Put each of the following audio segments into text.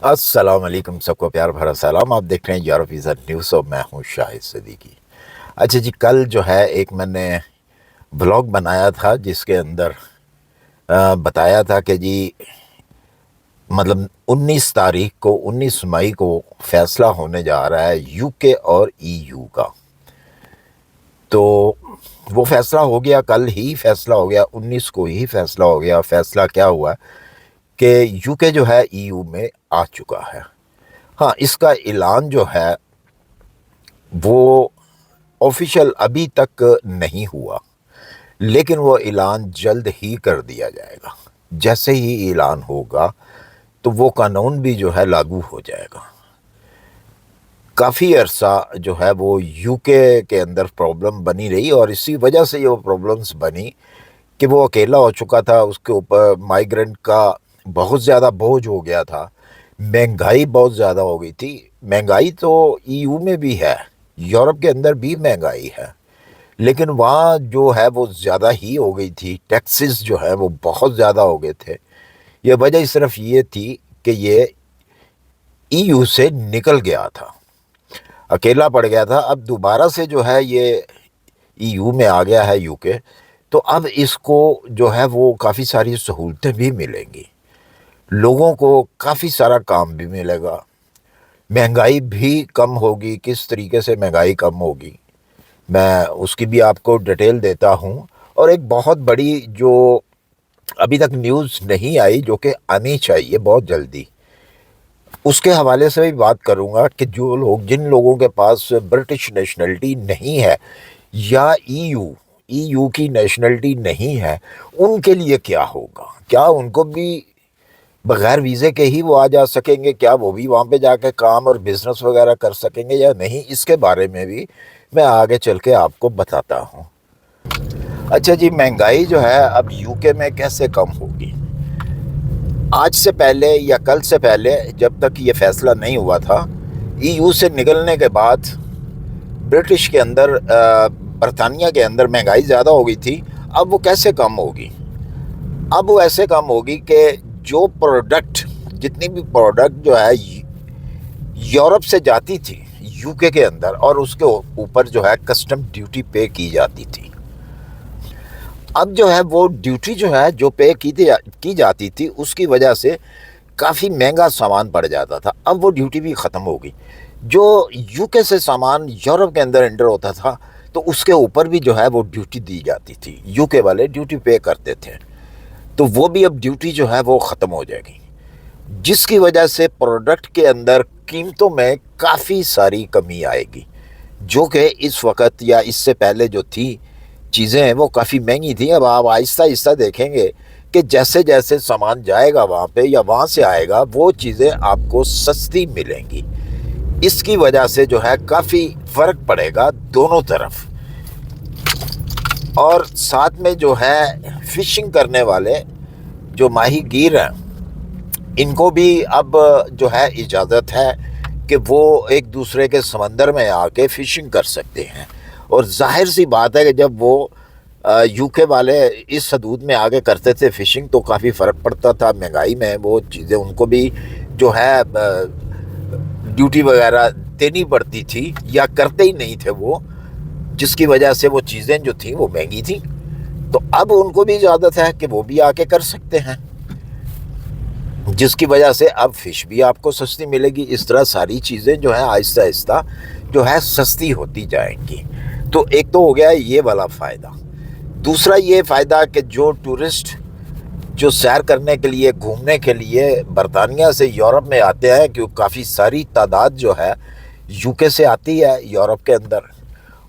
अस्सलाम वालेकुम, सबको प्यार भरा सलाम। आप देख रहे हैं यूरोप वीज़ा न्यूज़ और मैं हूं शाहिद सदीकी। अच्छा जी, कल जो है एक मैंने ब्लॉग बनाया था जिसके अंदर बताया था कि जी मतलब 19 तारीख को 19 मई को फैसला होने जा रहा है यूके और ईयू का। तो वो फैसला हो गया, कल ही फैसला हो गया, 19 को ही फैसला हो गया। फैसला क्या हुआ कि यूके जो है ईयू में आ चुका है। हाँ, इसका ऐलान जो है वो ऑफिशियल अभी तक नहीं हुआ, लेकिन वो ऐलान जल्द ही कर दिया जाएगा। जैसे ही ऐलान होगा तो वो कानून भी जो है लागू हो जाएगा। काफ़ी अरसा जो है वो यूके के अंदर प्रॉब्लम बनी रही और इसी वजह से ये वो प्रॉब्लम्स बनी कि वो अकेला हो चुका था, उसके ऊपर माइग्रेंट का बहुत ज़्यादा बोझ हो गया था, महंगाई बहुत ज़्यादा हो गई थी। महंगाई तो ईयू में भी है, यूरोप के अंदर भी महंगाई है, लेकिन वहाँ जो है वो ज़्यादा ही हो गई थी। टैक्सेस जो है वो बहुत ज़्यादा हो गए थे। ये वजह सिर्फ ये थी कि ये ईयू से निकल गया था, अकेला पड़ गया था। अब दोबारा से जो है ये ईयू में आ गया है यूके, तो अब इसको जो है वो काफ़ी सारी सहूलतें भी मिलेंगी, लोगों को काफ़ी सारा काम भी मिलेगा, महंगाई भी कम होगी। किस तरीके से महंगाई कम होगी मैं उसकी भी आपको डिटेल देता हूँ। और एक बहुत बड़ी जो अभी तक न्यूज़ नहीं आई, जो कि आनी चाहिए बहुत जल्दी, उसके हवाले से भी बात करूँगा कि जो लोग, जिन लोगों के पास ब्रिटिश नेशनलिटी नहीं है या ईयू की नेशनलिटी नहीं है, उनके लिए क्या होगा। क्या उनको भी बगैर वीज़े के ही वो आ जा सकेंगे? क्या वो भी वहाँ पे जाके काम और बिज़नेस वगैरह कर सकेंगे या नहीं? इसके बारे में भी मैं आगे चल के आपको बताता हूँ। अच्छा जी, महंगाई जो है अब यूके में कैसे कम होगी? आज से पहले या कल से पहले, जब तक ये फैसला नहीं हुआ था, ईयू से निकलने के बाद ब्रिटिश के अंदर बरतानिया के अंदर महंगाई ज़्यादा हो गई थी। अब वो कैसे कम होगी? अब वो ऐसे कम होगी कि जो प्रोडक्ट, जितनी भी प्रोडक्ट जो है यूरोप से जाती थी यूके के अंदर, और उसके ऊपर जो है कस्टम ड्यूटी पे की जाती थी, अब जो है वो ड्यूटी जो है जो पे की जाती थी, उसकी वजह से काफ़ी महंगा सामान पड़ जाता था। अब वो ड्यूटी भी ख़त्म हो गई। जो यूके से सामान यूरोप के अंदर एंटर होता था तो उसके ऊपर भी जो है वो ड्यूटी दी जाती थी, यूके वाले ड्यूटी पे करते थे। तो वो भी अब ड्यूटी जो है वो ख़त्म हो जाएगी, जिसकी वजह से प्रोडक्ट के अंदर कीमतों में काफ़ी सारी कमी आएगी, जो कि इस वक्त या इससे पहले जो थी चीज़ें हैं वो काफ़ी महंगी थी। अब आप आहिस्ता आहिस्ता देखेंगे कि जैसे जैसे सामान जाएगा वहाँ पे या वहाँ से आएगा, वो चीज़ें आपको सस्ती मिलेंगी। इसकी वजह से जो है काफ़ी फ़र्क पड़ेगा दोनों तरफ। और साथ में जो है फ़िशिंग करने वाले जो माहीगीर हैं, इनको भी अब जो है इजाज़त है कि वो एक दूसरे के समंदर में आके फ़िशिंग कर सकते हैं। और जाहिर सी बात है कि जब वो यूके वाले इस हदूद में आगे करते थे फ़िशिंग, तो काफ़ी फ़र्क पड़ता था महंगाई में। वो चीज़ें उनको भी जो है ड्यूटी वगैरह देनी पड़ती थी या करते ही नहीं थे वो, जिसकी वजह से वो चीज़ें जो थी वो महंगी थी। तो अब उनको भी इजाज़त है कि वो भी आके कर सकते हैं, जिसकी वजह से अब फ़िश भी आपको सस्ती मिलेगी। इस तरह सारी चीज़ें जो है आहिस्ता आहिस्ता जो है सस्ती होती जाएंगी। तो एक तो हो गया ये वाला फ़ायदा। दूसरा ये फ़ायदा कि जो टूरिस्ट जो सैर करने के लिए, घूमने के लिए बरतानिया से यूरोप में आते हैं, क्योंकि काफ़ी सारी तादाद जो है यूके से आती है यूरोप के अंदर,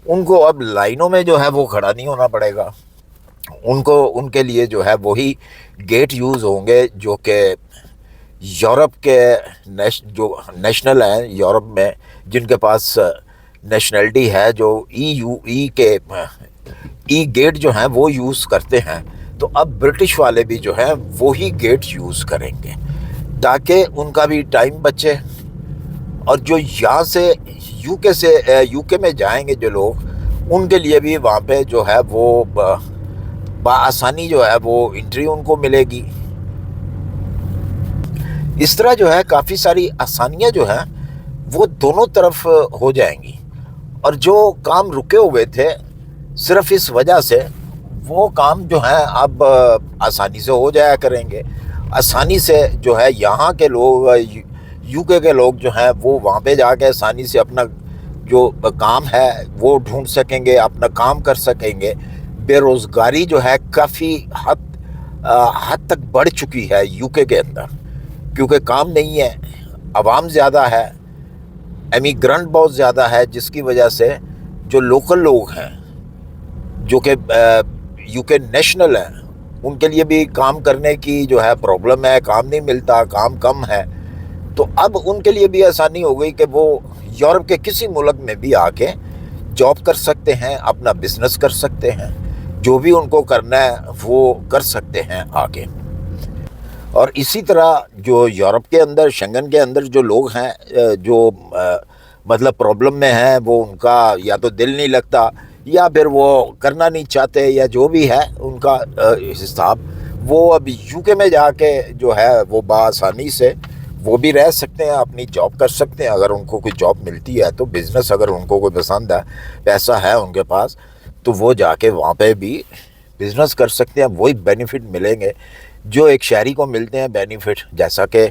उनको अब लाइनों में जो है वो खड़ा नहीं होना पड़ेगा। उनको, उनके लिए जो है वही गेट यूज़ होंगे जो कि यूरोप के जो नेशनल हैं यूरोप में, जिनके पास नेशनलिटी है, जो ई के ई गेट जो हैं वो यूज़ करते हैं। तो अब ब्रिटिश वाले भी जो है वही गेट यूज़ करेंगे ताकि उनका भी टाइम बचे। और जो यहाँ से यूके में जाएंगे जो लोग, उनके लिए भी वहाँ पे जो है वो बआसानी जो है वो एंट्री उनको मिलेगी। इस तरह जो है काफ़ी सारी आसानियाँ जो हैं वो दोनों तरफ हो जाएंगी, और जो काम रुके हुए थे सिर्फ इस वजह से, वो काम जो है अब आसानी से हो जाया करेंगे। आसानी से जो है यहाँ के लोग, यूके के लोग जो हैं वो वहाँ पे जाके आसानी से अपना जो काम है वो ढूंढ सकेंगे, अपना काम कर सकेंगे। बेरोज़गारी जो है काफ़ी हद तक बढ़ चुकी है यूके के अंदर, क्योंकि काम नहीं है, आवाम ज़्यादा है, एमिग्रेंट बहुत ज़्यादा है, जिसकी वजह से जो लोकल लोग हैं जो कि यूके नेशनल हैं, उनके लिए भी काम करने की जो है प्रॉब्लम है, काम नहीं मिलता, काम कम है। तो अब उनके लिए भी आसानी हो गई कि वो यूरोप के किसी मुल्क में भी आके जॉब कर सकते हैं, अपना बिजनेस कर सकते हैं, जो भी उनको करना है वो कर सकते हैं आगे। और इसी तरह जो यूरोप के अंदर, शेंगन के अंदर जो लोग हैं, जो मतलब प्रॉब्लम में हैं, वो उनका या तो दिल नहीं लगता या फिर वो करना नहीं चाहते, या जो भी है उनका हिसाब, वो अब यूके में जाके जो है वो बआसानी से वो भी रह सकते हैं, अपनी जॉब कर सकते हैं। अगर उनको कोई जॉब मिलती है तो बिज़नेस, अगर उनको कोई पसंद है, पैसा है उनके पास, तो वो जाके वहाँ पे भी बिज़नेस कर सकते हैं। वही बेनिफिट मिलेंगे जो एक शहरी को मिलते हैं बेनिफिट, जैसा कि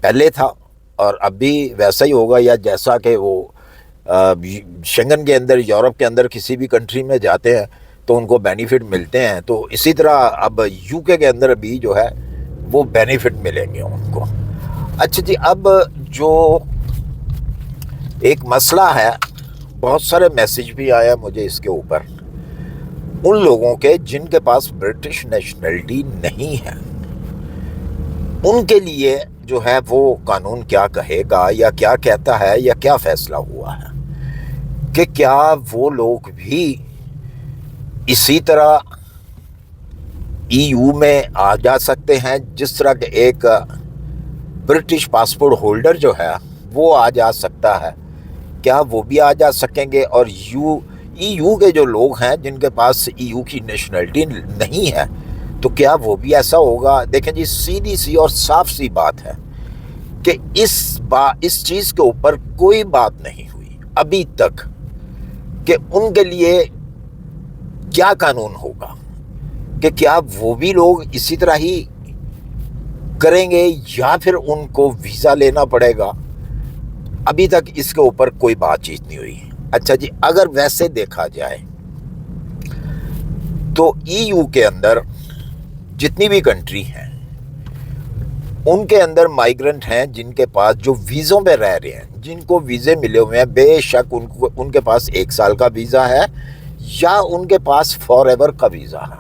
पहले था और अब भी वैसा ही होगा, या जैसा कि वो शेंगन के अंदर, यूरोप के अंदर किसी भी कंट्री में जाते हैं तो उनको बेनिफिट मिलते हैं, तो इसी तरह अब यूके के अंदर भी जो है वो बेनिफिट मिलेंगे उनको। अच्छा जी, अब जो एक मसला है, बहुत सारे मैसेज भी आया मुझे इसके ऊपर, उन लोगों के जिनके पास ब्रिटिश नेशनलिटी नहीं है, उनके लिए जो है वो कानून क्या कहेगा या क्या कहता है या क्या फैसला हुआ है कि क्या वो लोग भी इसी तरह ईयू में आ जा सकते हैं जिस तरह के एक ब्रिटिश पासपोर्ट होल्डर जो है वो आ जा सकता है, क्या वो भी आ जा सकेंगे? और ईयू के जो लोग हैं जिनके पास ईयू की नेशनलिटी नहीं है, तो क्या वो भी ऐसा होगा? देखें जी, सीधी सी और साफ सी बात है कि इस चीज़ के ऊपर कोई बात नहीं हुई अभी तक कि उनके लिए क्या कानून होगा, कि क्या वो भी लोग इसी तरह ही करेंगे या फिर उनको वीज़ा लेना पड़ेगा। अभी तक इसके ऊपर कोई बातचीत नहीं हुई। अच्छा जी, अगर वैसे देखा जाए तो ईयू के अंदर जितनी भी कंट्री हैं उनके अंदर माइग्रेंट हैं जिनके पास, जो वीज़ों पे रह रहे हैं, जिनको वीज़े मिले हुए हैं, बेशक उनके पास 1 साल का वीज़ा है या उनके पास फॉरएवर का वीज़ा है,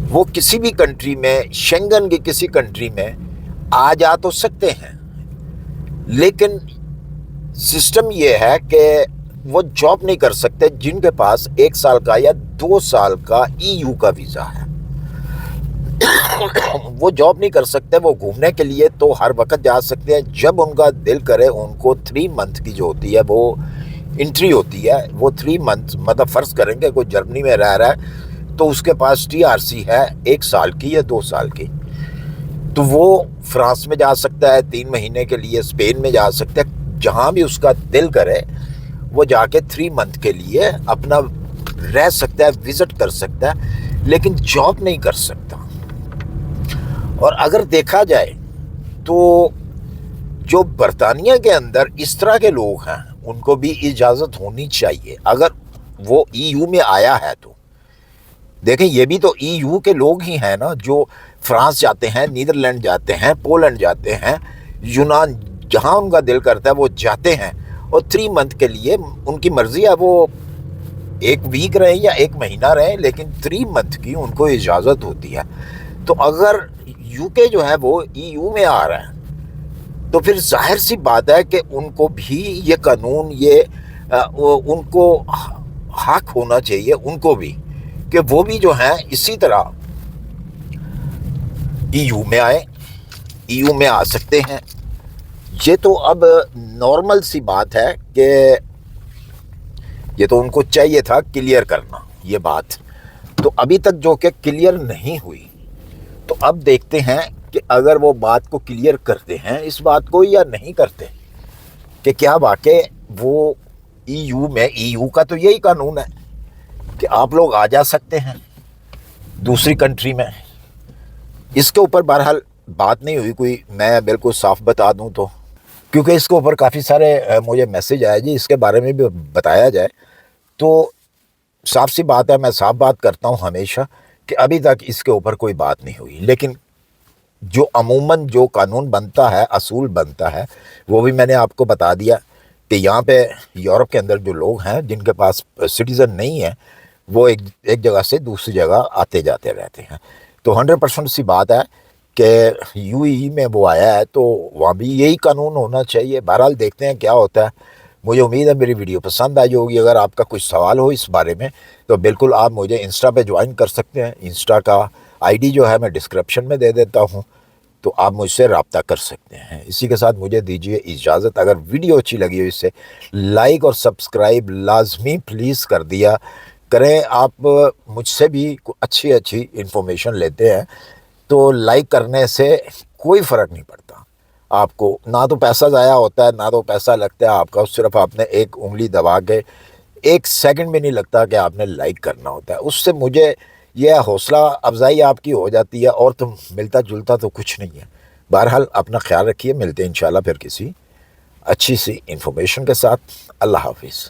वो किसी भी कंट्री में, शेंगन की किसी कंट्री में आ जा तो सकते हैं, लेकिन सिस्टम ये है कि वो जॉब नहीं कर सकते जिनके पास 1 साल का या 2 साल का ईयू का वीज़ा है। वो जॉब नहीं कर सकते, वो घूमने के लिए तो हर वक्त जा सकते हैं, जब उनका दिल करे। उनको 3 मंथ की जो होती है वो एंट्री होती है, वो 3 मंथ, मतलब फ़र्ज़ करेंगे कोई जर्मनी में रह रहा है तो उसके पास TRC है 1 साल की या 2 साल की, तो वो फ्रांस में जा सकता है 3 महीने के लिए, स्पेन में जा सकता है, जहाँ भी उसका दिल करे वो जाके 3 मंथ के लिए अपना रह सकता है, विज़िट कर सकता है, लेकिन जॉब नहीं कर सकता। और अगर देखा जाए तो जो बरतानिया के अंदर इस तरह के लोग हैं उनको भी इजाज़त होनी चाहिए अगर वो ईयू में आया है तो। देखें, ये भी तो ईयू के लोग ही हैं ना, जो फ्रांस जाते हैं, नीदरलैंड जाते हैं, पोलैंड जाते हैं, यूनान, जहाँ उनका दिल करता है वो जाते हैं, और 3 मंथ के लिए उनकी मर्ज़ी है, वो 1 वीक रहे या 1 महीना रहे, लेकिन 3 मंथ की उनको इजाज़त होती है। तो अगर यूके जो है वो ईयू में आ रहा है तो फिर जाहिर सी बात है कि उनको भी ये कानून, ये उनको हक होना चाहिए, उनको भी, कि वो भी जो हैं इसी तरह ईयू में आए, ईयू में आ सकते हैं। ये तो अब नॉर्मल सी बात है कि ये तो उनको चाहिए था क्लियर करना ये बात, तो अभी तक जो कि क्लियर नहीं हुई। तो अब देखते हैं کہ اگر وہ بات کو کلیئر کرتے ہیں اس بات کو یا نہیں کرتے کہ کیا واقع وہ ای یو میں، ای یو کا تو یہی قانون ہے کہ آپ لوگ آ جا سکتے ہیں دوسری کنٹری میں. اس کے اوپر بہرحال بات نہیں ہوئی کوئی، میں بالکل صاف بتا دوں تو، کیونکہ اس کے اوپر کافی سارے مجھے میسج آئے جی اس کے بارے میں بھی بتایا جائے. تو صاف سی بات ہے، میں صاف بات کرتا ہوں ہمیشہ کہ ابھی تک اس کے اوپر کوئی بات نہیں ہوئی. لیکن جو عموماً جو قانون بنتا ہے، اصول بنتا ہے، وہ بھی میں نے آپ کو بتا دیا کہ یہاں پہ یورپ کے اندر جو لوگ ہیں جن کے پاس سٹیزن نہیں ہے وہ ایک جگہ سے دوسری جگہ آتے جاتے رہتے ہیں. تو 100% سی بات ہے کہ یو ای میں وہ آیا ہے تو وہاں بھی یہی قانون ہونا چاہیے. بہرحال دیکھتے ہیں کیا ہوتا ہے. مجھے امید ہے میری ویڈیو پسند آئی ہوگی. اگر آپ کا کچھ سوال ہو اس بارے میں تو بالکل آپ مجھے انسٹا پہ جوائن کر سکتے ہیں. انسٹا کا آئی ڈی جو ہے میں ڈسکرپشن میں دے دیتا ہوں، تو آپ مجھ سے رابطہ کر سکتے ہیں. اسی کے ساتھ مجھے دیجیے اجازت. اگر ویڈیو اچھی لگی ہو اس سے لائک اور سبسکرائب لازمی پلیز کر دیا کریں. آپ مجھ سے بھی اچھی انفارمیشن لیتے ہیں تو لائک کرنے سے کوئی فرق نہیں پڑتا. آپ کو نہ تو پیسہ ضائع ہوتا ہے، نہ تو پیسہ لگتا ہے آپ کا. صرف آپ نے ایک انگلی دبا کے 1 سیکنڈ بھی نہیں لگتا کہ آپ نے لائک کرنا ہوتا ہے. اس سے مجھے یہ حوصلہ افزائی آپ کی ہو جاتی ہے، اور تو ملتا جلتا تو کچھ نہیں ہے. بہرحال اپنا خیال رکھیے. ملتے ہیں انشاءاللہ پھر کسی اچھی سی انفارمیشن کے ساتھ. اللہ حافظ.